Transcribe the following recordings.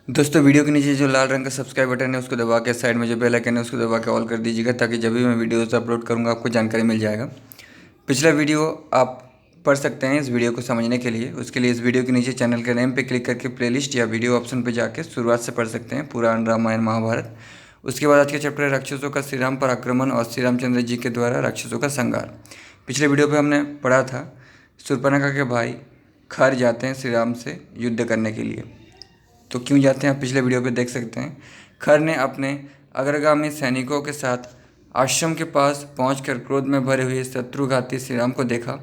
दोस्तों वीडियो के नीचे जो लाल रंग का सब्सक्राइब बटन है उसको दबा के साइड में जो बेल आइकन है उसको दबा के ऑल कर दीजिएगा ताकि जब भी मैं वीडियोस अपलोड करूंगा आपको जानकारी मिल जाएगा। पिछला वीडियो आप पढ़ सकते हैं इस वीडियो को समझने के लिए। उसके लिए इस वीडियो के नीचे चैनल के नेम पे क्लिक करके प्लेलिस्ट या वीडियो ऑप्शन पे जाके शुरुआत से पढ़ सकते हैं पुराण रामायण महाभारत। उसके बाद आज के चैप्टर है राक्षसों का श्री राम पर आक्रमण और श्री रामचंद्र जी के द्वारा राक्षसों का संहार। पिछले वीडियो पर हमने पढ़ा था शूर्पणखा के भाई खर जाते हैं श्री राम से युद्ध करने के लिए। तो क्यों जाते हैं आप पिछले वीडियो पे देख सकते हैं। खर ने अपने अग्रगामी सैनिकों के साथ आश्रम के पास पहुंचकर क्रोध में भरे हुए शत्रुघाती श्री राम को देखा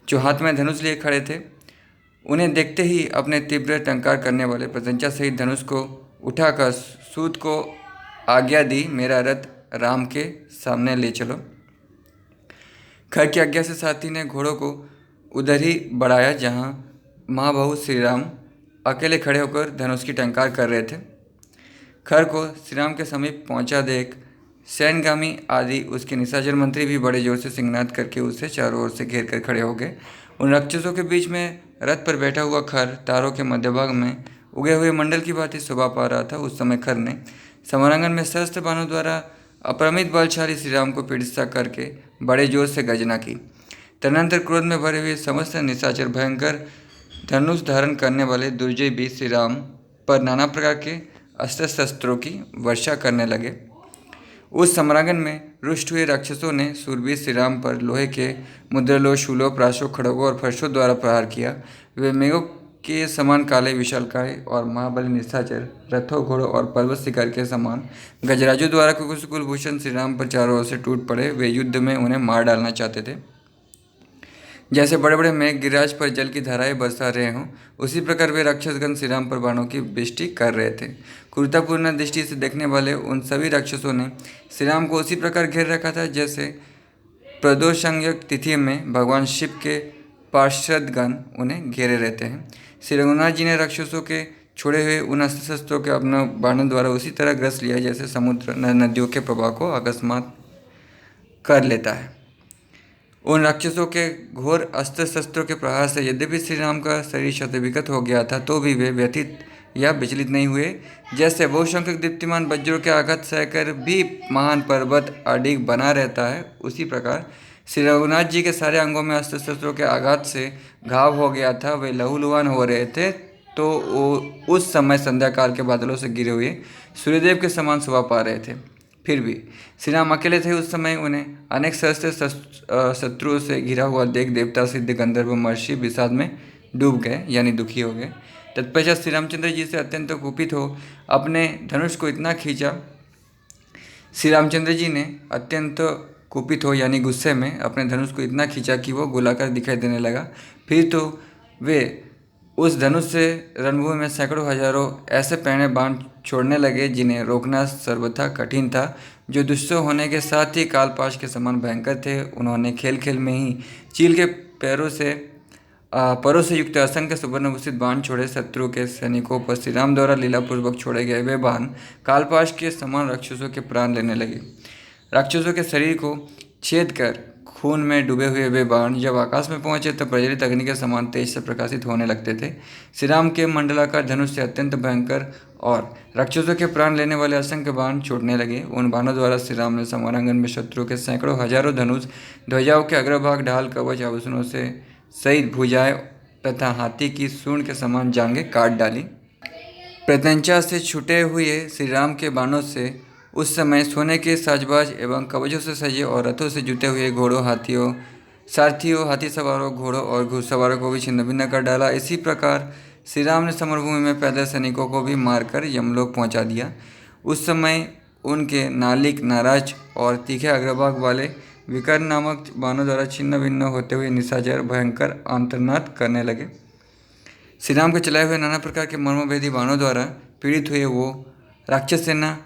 जो हाथ में धनुष लिए खड़े थे। उन्हें देखते ही अपने तीव्र टंकार करने वाले प्रत्यंचा सहित धनुष को उठाकर सूत को आज्ञा दी, मेरा रथ राम के सामने ले चलो। खर की आज्ञा से साथी ने घोड़ों को उधर ही बढ़ाया जहाँ महाबाहु श्री राम अकेले खड़े होकर धनुष की टंकार कर रहे थे। खर को श्री राम के समीप पहुंचा देख सैन्यगामी आदि उसके निशाचर मंत्री भी बड़े जोर से सिंहनाद करके उसे चारों ओर से घेर कर खड़े हो गए। उन राक्षसों के बीच में रथ पर बैठा हुआ खर तारों के मध्य भाग में उगे हुए मंडल की भांति शोभा पा रहा था। उस समय खर ने समरांगन में सहस्त्र बाणों द्वारा अपरमित बलशाली श्री राम को पीड़ित करके बड़े जोर से गर्जना की। तदनंतर क्रोध में भरे हुए समस्त निशाचर भयंकर धनुष धारण करने वाले दुर्जय भी श्री राम पर नाना प्रकार के अस्त्र शस्त्रों की वर्षा करने लगे। उस सम्रांगण में रुष्ट हुए राक्षसों ने सूरवीर श्री राम पर लोहे के मुद्रलों, शूलों, प्राशों, खड़गों और फर्शों द्वारा प्रहार किया। वे मेघों के समान काले विशालकाय और महाबली निशाचर रथों, घोड़ों और पर्वत शिखर के समान गजराजों द्वारा कुलभूषण श्री राम पर चारों ओर से टूट पड़े। वे युद्ध में उन्हें मार डालना चाहते थे। जैसे बड़े बड़े मेघ गिरिराज पर जल की धाराएं बरसा रहे हों, उसी प्रकार वे राक्षसगण श्री राम पर बाणों की वृष्टि कर रहे थे। क्रूरतापूर्ण दृष्टि से देखने वाले उन सभी राक्षसों ने श्री राम को उसी प्रकार घेर रखा था जैसे प्रदोषांग तिथि में भगवान शिव के पार्षदगण उन्हें घेरे रहते हैं। श्री रघुनाथ जी ने राक्षसों के छोड़े हुए उन अस्त्र शस्त्रों के अपने बाणों द्वारा उसी तरह ग्रस लिया जैसे समुद्र नदियों के प्रवाह को अकस्मात कर लेता है। उन राक्षसों के घोर अस्त्र शस्त्रों के प्रहार से यद्यपि श्री राम का शरीर क्षतविक्षत हो गया था तो भी वे व्यथित या विचलित नहीं हुए। जैसे बहुसंख्यक दीप्तिमान वज्रों के आघात सहकर भी महान पर्वत अडिग बना रहता है, उसी प्रकार श्री रघुनाथ जी के सारे अंगों में अस्त्र शस्त्रों के आघात से घाव हो गया था। वे लहूलुहान हो रहे थे तो उस समय संध्या काल के बादलों से गिरे हुए सूर्यदेव के समान शोभा पा रहे थे। फिर भी श्री राम अकेले थे। उस समय उन्हें अनेक सहस्त्र शत्रुओं से घिरा हुआ देख देवता, सिद्ध, गंधर्व, महर्षि विषाद में डूब गए यानी दुखी हो गए। तत्पश्चात श्री रामचंद्र जी से अत्यंत कुपित हो अपने धनुष को इतना खींचा। श्री रामचंद्र जी ने अत्यंत कुपित हो यानी गुस्से में अपने धनुष को इतना खींचा कि वो गोलाकार दिखाई देने लगा। फिर तो वे उस धनुष से रणभूमि में सैकड़ों हजारों ऐसे पैने बाण छोड़ने लगे जिन्हें रोकना सर्वथा कठिन था, जो दुष्ट होने के साथ ही कालपाश के समान भयंकर थे। उन्होंने खेल खेल में ही चील के परों से युक्त असंख्य सुवर्णभूषित बाण छोड़े। शत्रु के सैनिकों पर श्री राम द्वारा लीलापूर्वक छोड़े गए वे बाण कालपाश के समान राक्षसों के प्राण लेने लगे। राक्षसों के शरीर को छेद कर खून में डूबे हुए वे बाण जब आकाश में पहुंचे तो प्रज्वलित अग्नि के समान तेज से प्रकाशित होने लगते थे। श्री राम के मंडलाकार धनुष से अत्यंत भयंकर और राक्षसों के प्राण लेने वाले असंख्य बाण छूटने लगे। उन बाणों द्वारा श्री राम ने समरांगन में शत्रु के सैकड़ों हजारों धनुष, ध्वजाओं के अग्रभाग, ढाल, कवच, आभूषणों से सहित भुजाएं तथा हाथी की सूंड के समान जांघें काट डाली। प्रत्यंचा से छूटे हुए श्री राम के बाणों से उस समय सोने के साजबाज एवं कवचों से सजे और रथों से जुटे हुए घोड़ों, हाथियों, सारथियों, हाथी सवारों, घोड़ों और घुड़सवारों को भी छिन्न भिन्न कर डाला। इसी प्रकार श्री राम ने समरभूमि में पैदल सैनिकों को भी मारकर यमलोक पहुंचा दिया। उस समय उनके नालिक, नाराज और तीखे अग्रभाग वाले विकर्ण नामक बाणों द्वारा छिन्न भिन्न होते हुए निशाचर भयंकर आंतरनाद करने लगे। श्री राम के चलाए हुए नाना प्रकार के मर्मभेदी बाणों द्वारा पीड़ित हुए वो राक्षस सेना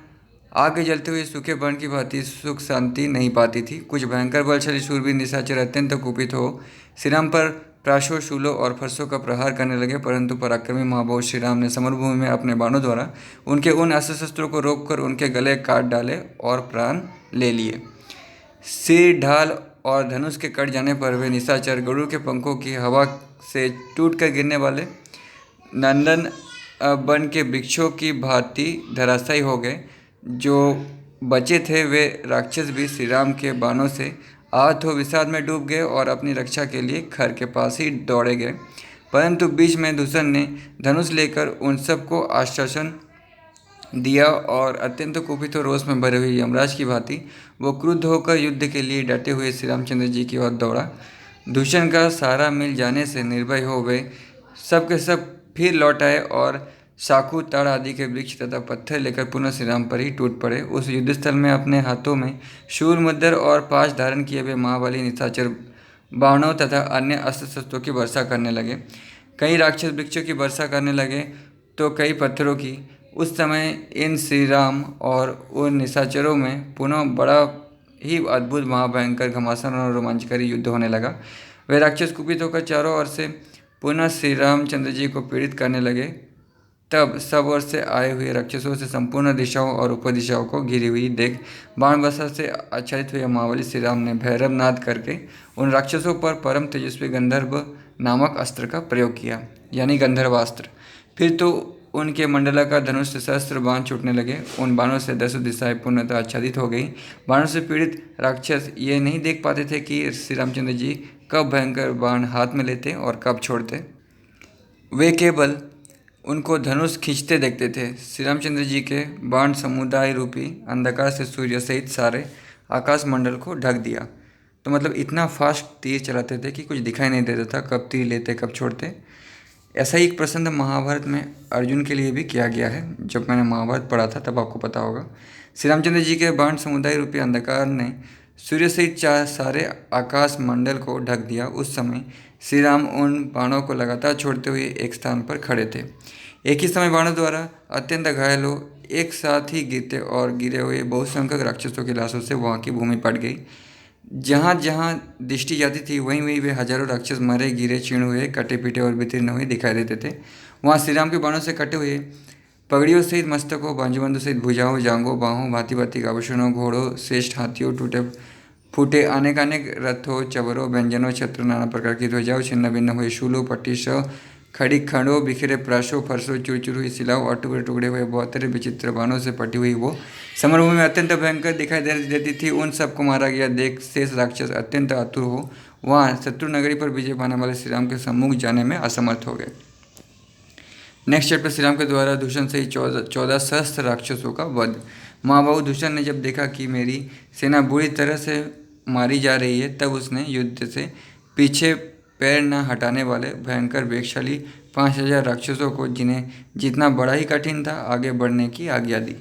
आग के जलते हुए सूखे वर्ण की भांति सुख शांति नहीं पाती थी। कुछ भयंकर बलशाली शूरवीर निशाचर अत्यंत कुपित हो श्री राम पर प्राशों, शूलों और फरसों का प्रहार करने लगे, परंतु पराक्रमी महाबाहु श्री राम ने समरभूमि में अपने बाणों द्वारा उनके उन अस्त्र शस्त्रों को रोककर उनके गले काट डाले और प्राण ले लिए। सिर, ढाल और धनुष के कट जाने पर वे निशाचर गरुड़ के पंखों की हवा से टूटकर गिरने वाले नंदन बन के वृक्षों की भांति धराशायी हो गए। जो बचे थे वे राक्षस भी श्री राम के बाणों से आहत हो विषाद में डूब गए और अपनी रक्षा के लिए खर के पास ही दौड़े गए। परंतु बीच में दूषण ने धनुष लेकर उन सबको आश्वासन दिया और अत्यंत कुपित और रोष में भरे हुए यमराज की भांति वो क्रुद्ध होकर युद्ध के लिए डटे हुए श्री रामचंद्र जी की ओर दौड़ा। दूषण का सहारा मिल जाने से निर्भय हो वे सब के सब फिर लौट आए और शाखू ताड़ आदि के वृक्ष तथा पत्थर लेकर पुनः श्री राम पर ही टूट पड़े। उस युद्धस्थल में अपने हाथों में शूल मुद्र और पाश धारण किए हुए महाबली निशाचर बाणों तथा अन्य अस्त्र शस्त्रों की वर्षा करने लगे। कई राक्षस वृक्षों की वर्षा करने लगे तो कई पत्थरों की। उस समय इन श्री राम और उन निशाचरों में पुनः बड़ा ही अद्भुत महाभयंकर घमासान और रोमांचकारी युद्ध होने लगा। वे राक्षस कुपित होकर चारों ओर से पुनः श्री रामचंद्र जी को पीड़ित करने लगे। तब सब ओर से आए हुए राक्षसों से संपूर्ण दिशाओं और उपदिशाओं को घिरी हुई देख बाण वर्षा से आच्छादित हुए महाबली श्री राम ने भैरव नाद करके उन राक्षसों पर परम तेजस्वी गंधर्व नामक अस्त्र का प्रयोग किया, यानी गंधर्वास्त्र। फिर तो उनके मंडलाकार धनुष से सहस्त्र बाण छूटने लगे। उन बाणों से 10 दिशाएं पूर्णतः आच्छादित हो गई। बाणों से पीड़ित राक्षस ये नहीं देख पाते थे कि श्री रामचंद्र जी कब भयंकर बाण हाथ में लेते और कब छोड़ते। वे केवल उनको धनुष खींचते देखते थे। श्री रामचंद्र जी के बाण समुदाय रूपी अंधकार से सूर्य सहित सारे आकाश मंडल को ढक दिया। तो मतलब इतना फास्ट तीर चलाते थे कि कुछ दिखाई नहीं देता था कब तीर लेते कब छोड़ते। ऐसा ही एक प्रसंग महाभारत में अर्जुन के लिए भी किया गया है। जब मैंने महाभारत पढ़ा था तब आपको पता होगा। श्री रामचंद्र जी के बाण समुदाय रूपी अंधकार ने सूर्य सहित सारे आकाश मंडल को ढक दिया। उस समय श्री राम उन बाणों को लगातार छोड़ते हुए एक स्थान पर खड़े थे। एक ही समय बाणों द्वारा अत्यंत घायल हो एक साथ ही गिरते और गिरे हुए बहुसंख्यक राक्षसों की लाशों से वहाँ की भूमि पट गई। जहाँ जहाँ दृष्टि जाती थी वहीं वहीं वे हजारों राक्षस मरे गिरे क्षीण हुए कटे पीटे और वितीर्ण हुए दिखाई देते थे। वहाँ श्री राम के बाणों से कटे हुए पगड़ियों सहित मस्तकों बांजुबंधों सहित भुजाओं जांघों बाहों भांति भांति आभूषणों घोड़ों श्रेष्ठ हाथियों टूटे फूटे अनेक अनेक रथों चवरों व्यंजनों छत्र नाना प्रकार की ध्वजाओं छिन्न भिन्न हुए शूलों पट्टीसों खड़ी खंडों बिखरे प्राशों फरसों चूर हुई शिलाओं और टुकड़े टुकड़े हुए बहुत विचित्र बाणों से पटी हुई वो समरभूमि में अत्यंत भयंकर दिखाई देती थी। उन सबको मारा गया देख शेष राक्षस अत्यंत आतुर हो वहाँ शत्रु नगरी पर विजय पाने वाले श्री राम के सम्मुख जाने में असमर्थ हो गए। नेक्स्ट चैप्टर श्री राम के द्वारा दूषण से ही 14 सहस्त्र राक्षसों का वध। महाबाहु दूषण ने जब देखा कि मेरी सेना बुरी तरह से मारी जा रही है तब उसने युद्ध से पीछे पैर न हटाने वाले भयंकर वेगशाली 5000 राक्षसों को, जिन्हें जीतना बड़ा ही कठिन था, आगे बढ़ने की आज्ञा दी।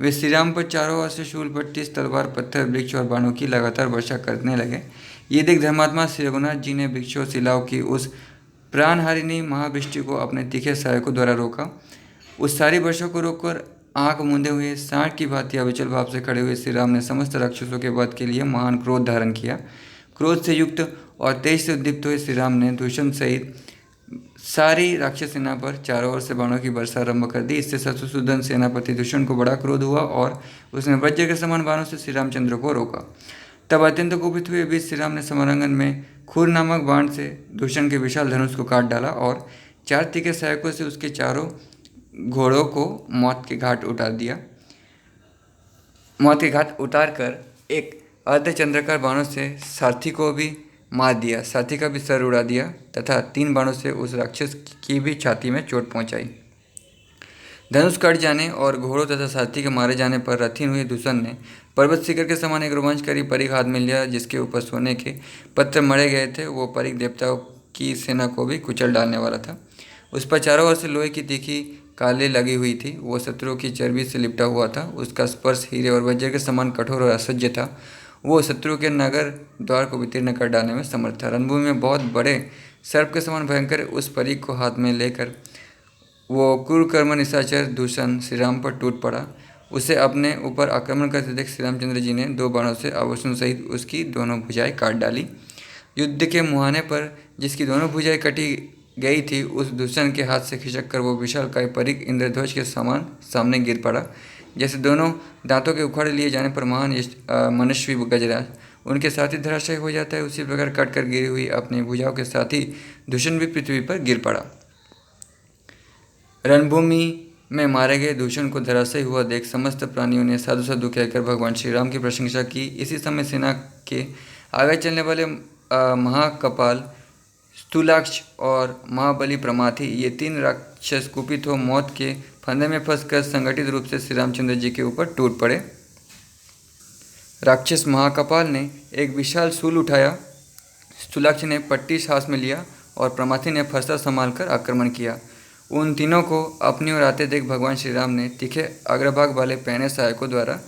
वे श्री राम पर चारों ओर से शूल पट्टी तलवार पत्थर वृक्ष और बाणों की लगातार वर्षा करने लगे। ये देख धर्मात्मा श्री रघुनाथ जी ने वृक्षों शिलाओं की उस प्राणहारिणी महावृष्टि को अपने तीखे सहायकों द्वारा रोका। उस सारी वर्षा को रोककर आंख मूंदे हुए सांड की भांति अविचल भाव से खड़े हुए श्री राम ने समस्त राक्षसों के वध के लिए महान क्रोध धारण किया। क्रोध से युक्त और तेज से उद्दीप्त हुए श्री राम ने दूषण सहित सारी राक्षस सेना पर चारों ओर से बाणों की वर्षा आरंभ कर दी। इससे शत्रुसूदन सेनापति दूषण को बड़ा क्रोध हुआ और उसने वज्र के समान बाणों से श्री रामचंद्र को रोका। तब अत्यंत कुपित हुए बीच श्री राम ने समरांगन में खूर नामक बाण से दूषण के विशाल धनुष को काट डाला और 4 तीखे सहायकों से उसके चारों घोड़ों को मौत के घाट उतार दिया। मौत के घाट उतार कर एक अर्धचंद्राकार बाणों से सारथी को भी मार दिया, सारथी का भी सर उड़ा दिया तथा 3 बाणों से उस राक्षस की भी छाती में चोट पहुंचाई। धनुष कट जाने और घोड़ों तथा सारथी के मारे जाने पर रथीन हुए दूषण ने पर्वत शिखर के समान एक रोमांचकारी परिख हाथ में लिया, जिसके ऊपर सोने के पत्थर मढ़े गए थे। वो परिख देवताओं की सेना को भी कुचल डालने वाला था। उस पर चारों ओर से लोहे की तीखी काले लगी हुई थी। वो शत्रुओं की चर्बी से लिपटा हुआ था। उसका स्पर्श हीरे और वज्र के समान कठोर और असह्य था। वो शत्रु के नगर द्वार को वितीर्ण कर डालने में समर्थ था। रणभूमि में बहुत बड़े सर्प के समान भयंकर उस परिख को हाथ में लेकर वो क्रूरकर्म निशाचर दूषण श्री राम पर टूट पड़ा। उसे अपने ऊपर आक्रमण करते देख श्री रामचंद्र जी ने 2 बाणों से आभूषण सहित उसकी दोनों भुजाएं काट डाली। युद्ध के मुहाने पर जिसकी दोनों भुजाएं कटी गई थी, उस दूषण के हाथ से खिसक कर वो विशालकाय परिख इंद्रध्वज के समान सामने गिर पड़ा। जैसे दोनों दांतों के उखाड़ लिए जाने पर महान मनस्वी गजराज उनके साथ ही धराशायी हो जाता है, उसी प्रकार कट कर गिरी हुई अपनी भुजाओं के साथ ही दूषण भी पृथ्वी पर गिर पड़ा। रणभूमि में मारे गए दूषण को धराशायी हुआ देख समस्त प्राणियों ने साधु साधु कहकर भगवान श्री राम की प्रशंसा की। इसी समय सेना के आगे चलने वाले महाकपाल, स्थूलाक्ष और महाबली प्रमाथि, ये 3 राक्षस कुपित हो मौत के फंदे में फंसकर संगठित रूप से श्री रामचंद्र जी के ऊपर टूट पड़े। राक्षस महाकपाल ने एक विशाल शूल उठाया, स्थूलाक्ष ने पट्टी हाथ में लिया और प्रमाथि ने फरसा संभालकर आक्रमण किया। उन तीनों को अपनी ओर आते देख भगवान श्री राम ने तीखे अग्रभाग वाले पहने सहायकों द्वारा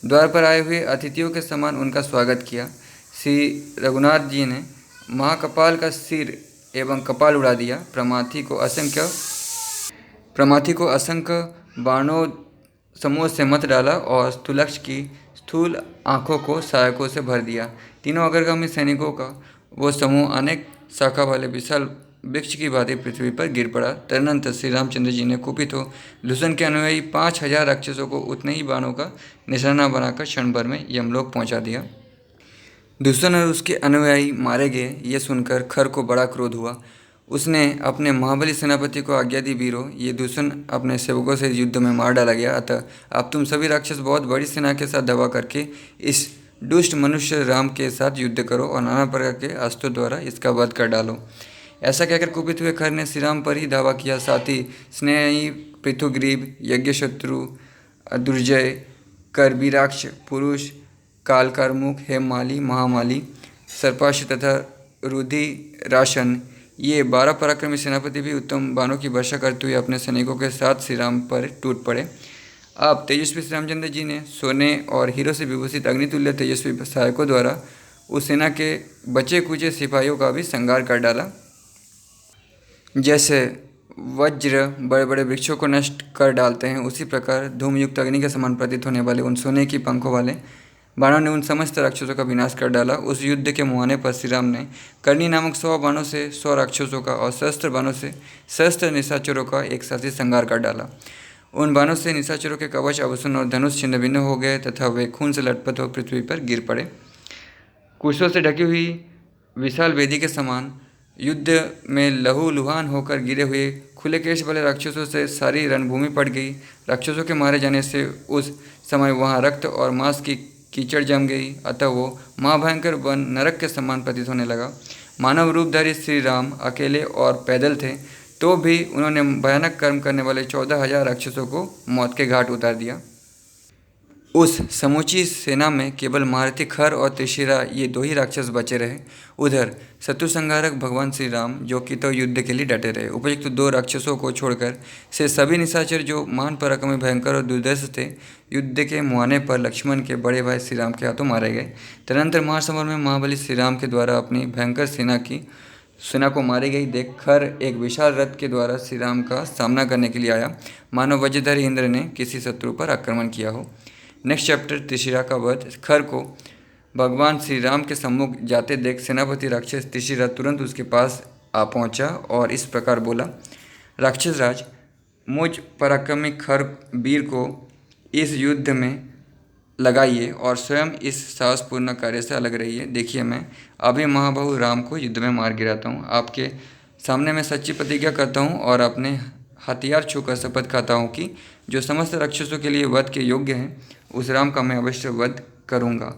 द्वार पर आए हुए अतिथियों के समान उनका स्वागत किया। श्री रघुनाथ जी ने महाकपाल का सिर एवं कपाल उड़ा दिया। प्रमाथि को असंख्य बाणों समूह से मत डाला और स्थूलाक्ष की स्थूल आँखों को सहायकों से भर दिया। तीनों अग्रगामी सैनिकों का वो समूह अनेक शाखा वाले विशाल वृक्ष की भांति पृथ्वी पर गिर पड़ा। तदनंतर श्री रामचंद्र जी ने कुपित हो लूसन के अनुयायी 5000 राक्षसों को उतने ही बाणों का निशाना बनाकर क्षण भर में यमलोक पहुंचा दिया। दूषण और उसके अनुयायी मारे गए, ये सुनकर खर को बड़ा क्रोध हुआ। उसने अपने महाबली सेनापति को आज्ञा दी, वीरों, ये दूषण अपने सेवकों से युद्ध में मार डाला गया, अतः अब तुम सभी राक्षस बहुत बड़ी सेना के साथ दबा करके इस दुष्ट मनुष्य राम के साथ युद्ध करो और नाना प्रकार के अस्त्रों द्वारा इसका वध कर डालो। ऐसा कहकर कुपित हुए खर ने श्री राम पर ही धावा किया। साथ ही स्नेही, पृथुग्रीव, यज्ञशत्रु, दुर्जय, करबीराक्ष, पुरुष, कालकारमुख, हेममाली, महामाली, सर्पाश तथा रुधिराशन, ये 12 पराक्रमी सेनापति भी उत्तम बाणों की वर्षा करते हुए अपने सैनिकों के साथ श्री राम पर टूट पड़े। अब तेजस्वी श्री रामचंद्र जी ने सोने और हीरो से विभूषित अग्नितुल्य तेजस्वी सहायकों द्वारा उस सेना के बचे कुचे सिपाहियों का भी संहार कर डाला। जैसे वज्र बड़े बड़े वृक्षों को नष्ट कर डालते हैं, उसी प्रकार धूमयुक्त अग्नि के समान प्रतीत होने वाले उन सोने की पंखों वाले बाणों ने उन समस्त राक्षसों का विनाश कर डाला। उस युद्ध के मुहाने पर श्री राम ने कर्णी नामक 100 बाणों से 100 राक्षसों का और सहस्त्र बाणों से सहस्त्र निशाचरों का एक साथी संहार कर डाला। उन बाणों से निशाचरों के कवच, आभूषण और धनुष छिन्न भिन्न हो गए तथा वे खून से लटपट हो पृथ्वी पर गिर पड़े। कुशों से ढकी हुई विशाल वेदी के समान युद्ध में लहूलुहान होकर गिरे हुए खुले केश वाले राक्षसों से सारी रणभूमि पड़ गई। राक्षसों के मारे जाने से उस समय वहाँ रक्त और मांस की कीचड़ जम गई, अतः वो महाभयंकर वन नरक के समान प्रतीत होने लगा। मानव रूपधारी श्री राम अकेले और पैदल थे, तो भी उन्होंने भयानक कर्म करने वाले 14,000 राक्षसों को मौत के घाट उतार दिया। उस समूची सेना में केवल महारथी खर और त्रिशिरा, ये 2 ही राक्षस बचे रहे। उधर शत्रु संहारक भगवान श्री राम जो कि तो युद्ध के लिए डटे रहे। उपयुक्त 2 राक्षसों को छोड़कर से सभी निशाचर जो महान पराक्रमी, भयंकर और दुर्धर्ष थे, युद्ध के मुहाने पर लक्ष्मण के बड़े भाई श्री राम के हाथों मारे गए। तदनंतर महासमर में महाबली श्री राम के द्वारा अपनी भयंकर सेना को मारी गई देख खर एक विशाल रथ के द्वारा श्री राम का सामना करने के लिए आया, मानो वज्रधारी इंद्र ने किसी शत्रु पर आक्रमण किया हो। नेक्स्ट चैप्टर, त्रिशिरा का वध। खर को भगवान श्री राम के सम्मुख जाते देख सेनापति राक्षस त्रिशिरा तुरंत उसके पास आ पहुंचा और इस प्रकार बोला, राक्षस राज, मुझ पराक्रमी खर वीर को इस युद्ध में लगाइए और स्वयं इस साहसपूर्ण कार्य से अलग रहिए। देखिए, मैं अभी महाबाहु राम को युद्ध में मार गिराता हूँ। आपके सामने मैं सच्ची प्रतिज्ञा करता हूँ और अपने हथियार छूकर शपथ खाता हूँ कि जो समस्त राक्षसों के लिए वध के योग्य हैं, उस राम का मैं अवश्य वध करूँगा।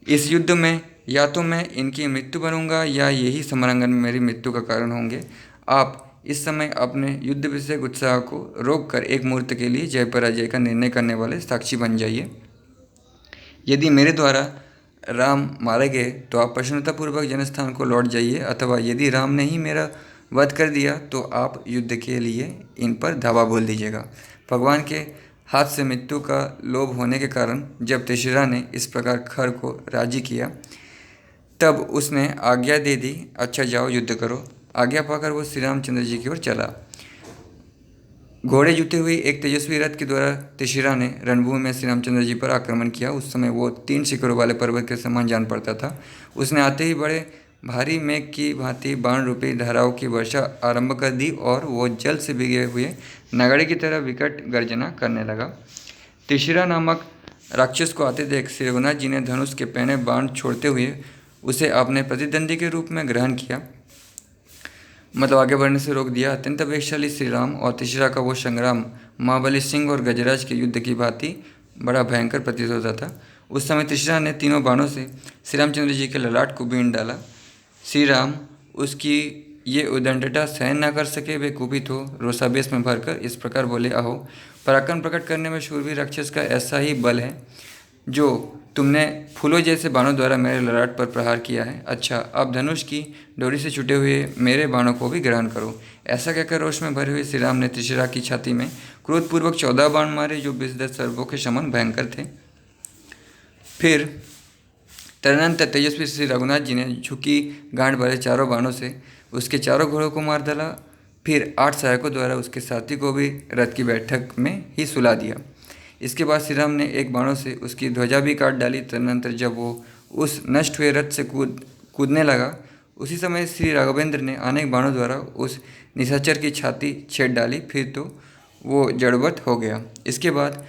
इस युद्ध में या तो मैं इनकी मृत्यु बनूंगा या यही समरांगन में मेरी मृत्यु का कारण होंगे। आप इस समय अपने युद्ध विषयक उत्साह को रोककर एक मुहूर्त के लिए जय पराजय का निर्णय करने वाले साक्षी बन जाइए। यदि मेरे द्वारा राम मारे गए तो आप प्रसन्नतापूर्वक जनस्थान को लौट जाइए, अथवा यदि राम ने ही मेरा वध कर दिया तो आप युद्ध के लिए इन पर धावा बोल दीजिएगा। भगवान के हाथ से मृत्यु का लोभ होने के कारण जब त्रिशिरा ने इस प्रकार खर को राजी किया, तब उसने आज्ञा दे दी, अच्छा जाओ युद्ध करो। आज्ञा पाकर वो श्री रामचंद्र जी की ओर चला। घोड़े जुते हुए एक तेजस्वी रथ के द्वारा त्रिशिरा ने रणभूमि में श्री रामचंद्र जी पर आक्रमण किया। उस समय वो 3 शिखरों वाले पर्वत के समान जान पड़ता था। उसने आते ही बड़े भारी मेघ की भांति बाण रूपी धाराओं की वर्षा आरंभ कर दी और वो जल से भीगे हुए नगाड़े की तरह विकट गर्जना करने लगा। त्रिशिरा नामक राक्षस को आते देख श्री रघुनाथ जी ने धनुष के पहने बाण छोड़ते हुए उसे अपने प्रतिद्वंदी के रूप में ग्रहण किया। मतलब आगे बढ़ने से रोक दिया। अत्यंत वेगशाली श्री राम और त्रिशिरा का वो संग्राम महाबली सिंह और गजराज के युद्ध की भांति बड़ा भयंकर प्रतीत होता था। उस समय त्रिशिरा ने तीनों बाणों से श्री रामचंद्र जी के ललाट को बीन डाला। श्री राम उसकी ये उदंडता सहन न कर सके, वे कुपित हो रोषावेश में भरकर इस प्रकार बोले, अहो पराक्रम प्रकट करने में शूरवीर राक्षस का ऐसा ही बल है जो तुमने फूलों जैसे बाणों द्वारा मेरे ललाट पर प्रहार किया है। अच्छा, अब धनुष की डोरी से छूटे हुए मेरे बाणों को भी ग्रहण करो। ऐसा कहकर रोष में भरे हुए श्री राम ने त्रिशिरा की छाती में क्रोधपूर्वक 14 बाण मारे, जो 20 सर्पों के समान भयंकर थे। फिर तदनंतर तेजस्वी श्री रघुनाथ जी ने झुकी गांठ भरे चारों बाणों से उसके चारों घोड़ों को मार डाला। फिर 8 सहायकों द्वारा उसके साथी को भी रथ की बैठक में ही सुला दिया। इसके बाद श्री राम ने एक बाणों से उसकी ध्वजा भी काट डाली। तदनंतर जब वो उस नष्ट हुए रथ से कूदने लगा, उसी समय श्री राघवेंद्र ने अनेक बाणों द्वारा उस निशाचर की छाती छेद डाली। फिर तो वो जड़वत हो गया। इसके बाद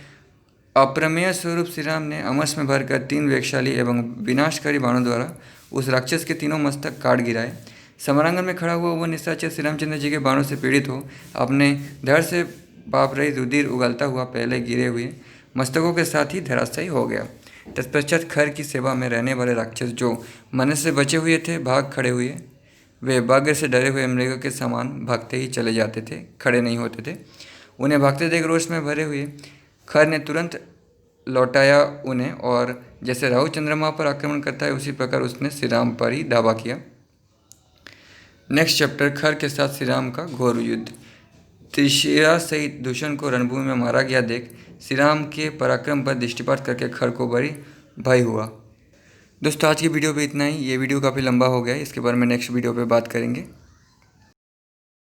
अप्रमेय स्वरूप श्री राम ने अमस में भरकर 3 वेगशाली एवं विनाशकारी बाणों द्वारा उस राक्षस के तीनों मस्तक काट गिराए। समरांगन में खड़ा हुआ वो निशाचर श्री रामचंद्र जी के बाणों से पीड़ित हो अपने धड़ से पाप रहित रुधिर उगलता हुआ पहले गिरे हुए मस्तकों के साथ ही धराशायी हो गया। तत्पश्चात खर की सेवा में रहने वाले राक्षस जो मनुष्य से बचे हुए थे भाग खड़े हुए। वे बाघ से डरे हुए मृग के समान भागते ही चले जाते थे, खड़े नहीं होते थे। उन्हें भागते देख रोष में भरे हुए खर ने तुरंत लौटाया उन्हें, और जैसे राहु चंद्रमा पर आक्रमण करता है उसी प्रकार उसने श्री राम पर ही धावा किया। नेक्स्ट चैप्टर, खर के साथ श्री राम का घोर युद्ध। त्रिशिरा सहित दूषण को रणभूमि में मारा गया देख श्री राम के पराक्रम पर दृष्टिपात करके खर को बड़ी भय हुआ। दोस्तों आज की वीडियो पे इतना ही। ये वीडियो काफ़ी लंबा हो गया है, इसके बारे में नेक्स्ट वीडियो पे बात करेंगे।